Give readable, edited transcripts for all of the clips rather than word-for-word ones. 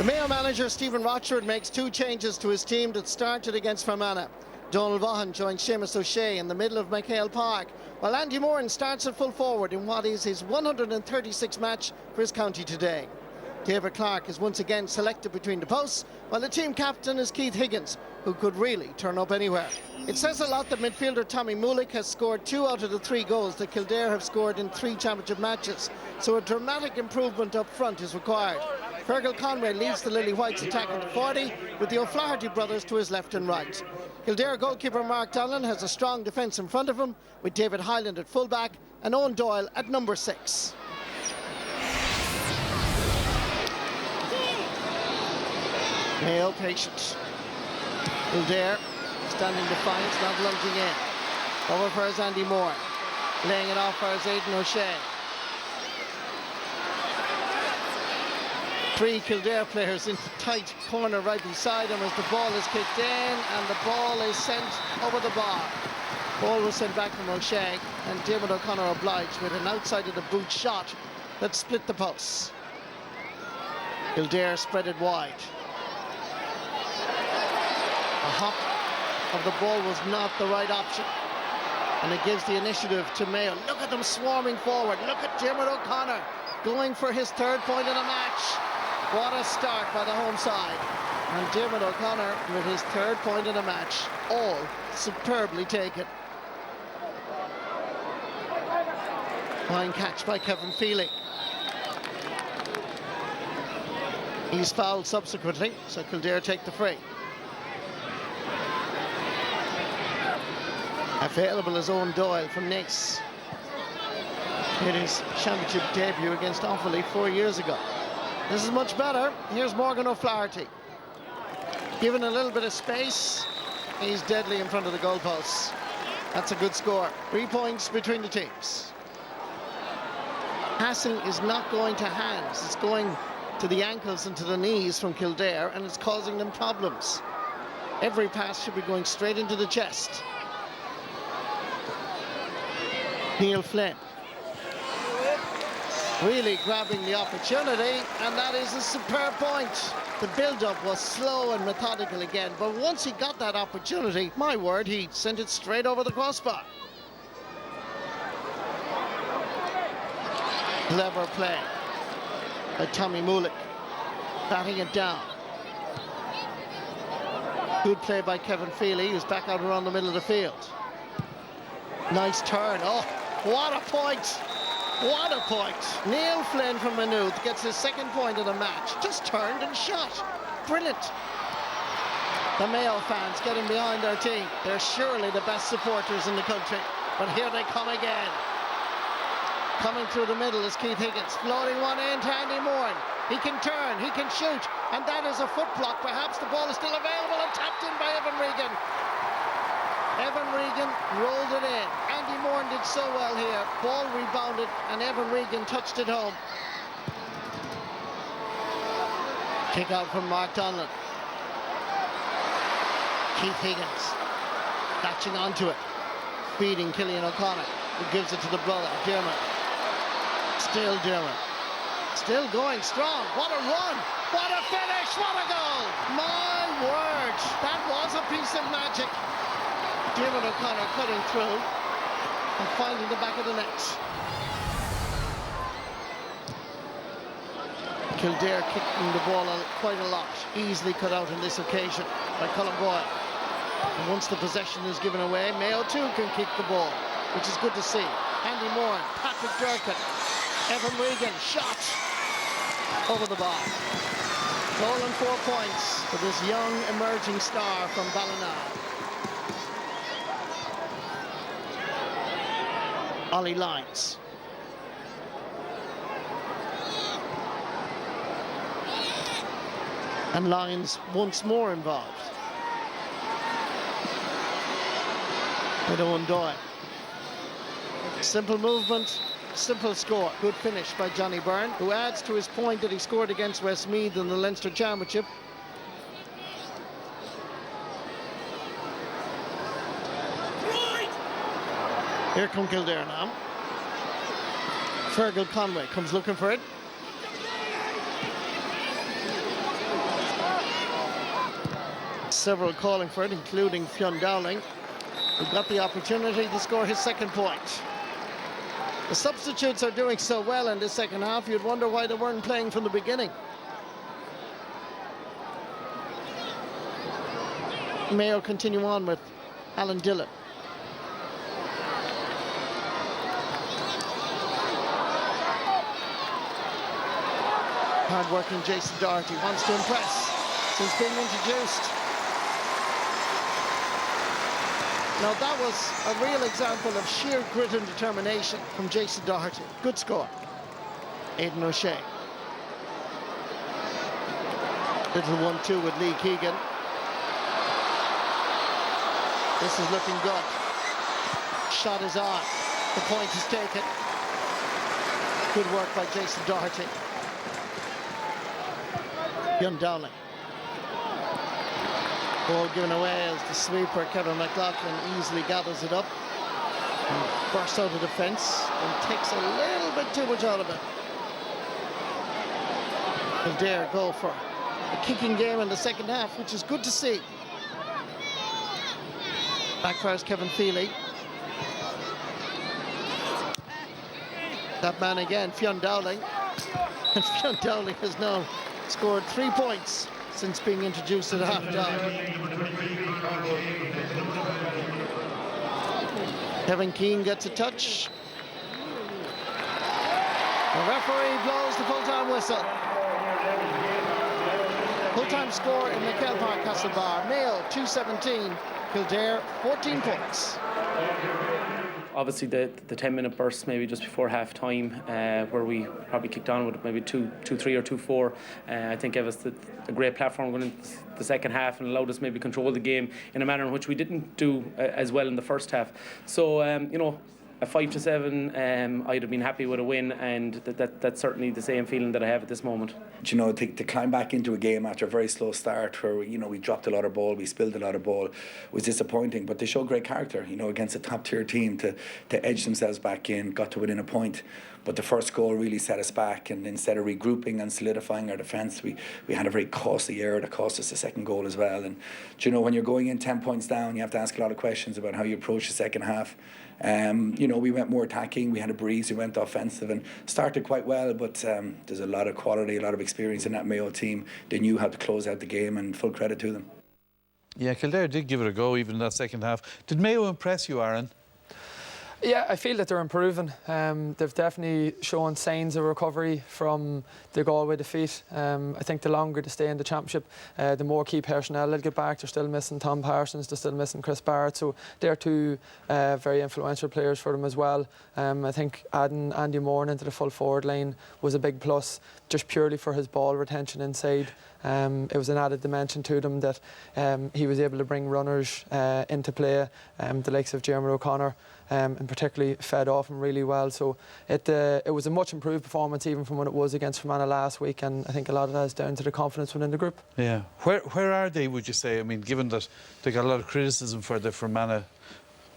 The Mayo manager, Stephen Rochford, makes two changes to his team that started against Fermanagh. Donald Vaughan joins Seamus O'Shea in the middle of McHale Park, while Andy Moran starts at full forward in what is his 136th match for his county today. David Clark is once again selected between the posts, while the team captain is Keith Higgins, who could really turn up anywhere. It says a lot that midfielder Tommy Mullick has scored 2 out of the 3 goals that Kildare have scored in 3 championship matches, so a dramatic improvement up front is required. Fergal Conway leads the Lily Whites attack in the 40, with the O'Flaherty brothers to his left and right. Kildare goalkeeper Mark Donlan has a strong defence in front of him, with David Hyland at fullback and Owen Doyle at number 6. Mayo patient. Kildare standing defiant, not lunging in. Over for his Andy Moore. Laying it off for his Aidan O'Shea. 3 Kildare players in the tight corner right beside him as the ball is kicked in and the ball is sent over the bar. Ball was sent back from O'Shea and Diarmuid O'Connor obliged with an outside of the boot shot that split the posts. Kildare spread it wide. A hop of the ball was not the right option, and it gives the initiative to Mayo. Look at them swarming forward. Look at Diarmuid O'Connor going for his 3rd point in a match. What a start by the home side. And Diarmuid O'Connor with his 3rd point in a match, all superbly taken. Fine catch by Kevin Feely. He's fouled subsequently, so Kildare take the free. Available is Owen Doyle from Naas. Made his championship debut against Offaly 4 years ago. This is much better. Here's Morgan O'Flaherty. Given a little bit of space, he's deadly in front of the goalposts. That's a good score. 3 points between the teams. Passing is not going to hands. It's going to the ankles and to the knees from Kildare, and it's causing them problems. Every pass should be going straight into the chest. Neil Flynn really grabbing the opportunity, and that is a superb point. The build-up was slow and methodical again, but once he got that opportunity, my word, he sent it straight over the crossbar. Clever play by Tommy Mullick, batting it down. Good play by Kevin Feely, who's back out around the middle of the field. Nice turn. Oh, what a point! What a point! Neil Flynn from Maynooth gets his 2nd point of the match. Just turned and shot. Brilliant. The Mayo fans getting behind their team. They're surely the best supporters in the country. But here they come again. Coming through the middle is Keith Higgins. Floating one in to Andy Moran. He can turn, he can shoot. And that is a foot block. Perhaps the ball is still available and tapped in by Evan Regan. Evan Regan rolled it in. Andy Moran did so well here. Ball rebounded and Evan Regan touched it home. Kick out from Mark Donlan. Keith Higgins latching onto it. Feeding Cillian O'Connor, who gives it to the brother, Diarmuid. Still Diarmuid. Still going strong. What a run. What a finish. What a goal. My word. That was a piece of magic. Diarmuid O'Connor cutting through and finding the back of the net. Kildare kicking the ball quite a lot. Easily cut out on this occasion by Colin Boyle. And once the possession is given away, Mayo too can kick the ball, which is good to see. Andy Moran, Patrick Durkin, Evan Regan, shot over the bar. Goal and 4 points for this young emerging star from Ballina. Ollie Lyons. And Lyons once more involved. With Owen Doyle. Simple movement, simple score. Good finish by Johnny Byrne, who adds to his point that he scored against Westmeath in the Leinster Championship. Here come Kildare now. Fergal Conway comes looking for it. several calling for it, including Fionn Dowling, who got the opportunity to score his second point. The substitutes are doing so well in the second half, you'd wonder why they weren't playing from the beginning. Mayo continue on with Alan Dillon. Hard-working Jason Doherty wants to impress since being introduced. Now that was a real example of sheer grit and determination from Jason Doherty. Good score. Aidan O'Shea. Little 1-2 with Lee Keegan. This is looking good. Shot is on. The point is taken. Good work by Jason Doherty. Fionn Dowling. Ball given away as the sweeper, Kevin McLaughlin, easily gathers it up and bursts out of defence and takes a little bit too much out of it. Kildare go for a kicking game in the second half, which is good to see. Backfires Kevin Feely. That man again, Fionn Dowling. And Fionn Dowling has now scored 3 points since being introduced at half-time. Kevin Keane gets a touch. The referee blows the full-time whistle. Full-time score in McHale Park, Castlebar. Mayo 2-17, Kildare 14 points. Obviously the 10-minute burst maybe just before half-time where we probably kicked on with maybe 2-3 or 2-4 I think gave us a great platform going into the second half and allowed us maybe control the game in a manner in which we didn't do as well in the first half. So you know, a 5-7 I'd have been happy with a win, and that's certainly the same feeling that I have at this moment. You know, to climb back into a game after a very slow start where we dropped a lot of ball, we spilled a lot of ball, was disappointing, but they showed great character, against a top tier team to edge themselves back in, got to within a point. But the first goal really set us back, and instead of regrouping and solidifying our defence, we had a very costly error that cost us the second goal as well. And when you're going in 10 points down, you have to ask a lot of questions about how you approach the second half. We went more attacking, we had a breeze, we went offensive and started quite well, but there's a lot of quality, a lot of experience in that Mayo team. They knew how to close out the game, and full credit to them. Yeah, Kildare did give it a go even in that second half. Did Mayo impress you, Aaron? Yeah, I feel that they're improving. They've definitely shown signs of recovery from the Galway defeat. I think the longer they stay in the championship, the more key personnel they'll get back. They're still missing Tom Parsons, they're still missing Chris Barrett, so they're two very influential players for them as well. I think adding Andy Moore into the full forward line was a big plus, just purely for his ball retention inside. It was an added dimension to them that he was able to bring runners into play, the likes of Jeremy O'Connor, and particularly fed off him really well. So it was a much improved performance even from when it was against Fermanagh last week, and I think a lot of that is down to the confidence within the group. Yeah. Where are they, would you say? I mean, given that they got a lot of criticism for the Fermanagh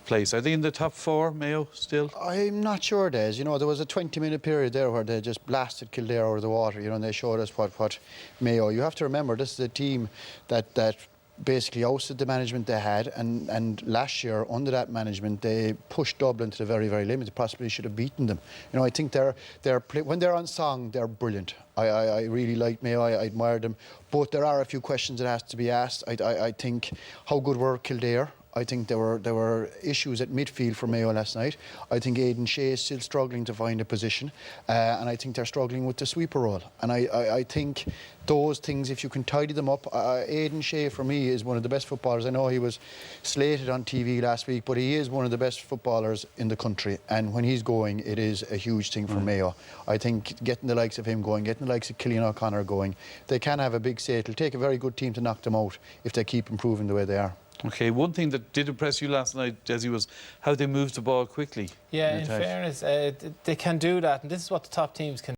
place, are they in the top 4, Mayo, still? I'm not sure, Des. There was a 20-minute period there where they just blasted Kildare over the water, and they showed us what Mayo. You have to remember, this is a team that basically ousted the management they had, and last year under that management they pushed Dublin to the very, very limit. They possibly should have beaten them. I think when they're on song, they're brilliant. I really like Mayo. I admire them, but there are a few questions that has to be asked. I think, how good were Kildare? I think there were issues at midfield for Mayo last night. I think Aidan Shea is still struggling to find a position, and I think they're struggling with the sweeper role. And I think those things, if you can tidy them up, Aidan Shea for me is one of the best footballers. I know he was slated on TV last week, but he is one of the best footballers in the country. And when he's going, it is a huge thing for Mayo. I think getting the likes of him going, getting the likes of Cillian O'Connor going, they can have a big say. It'll take a very good team to knock them out if they keep improving the way they are. OK, one thing that did impress you last night, Desi, was how they moved the ball quickly. Yeah, in fairness, they can do that, and this is what the top teams can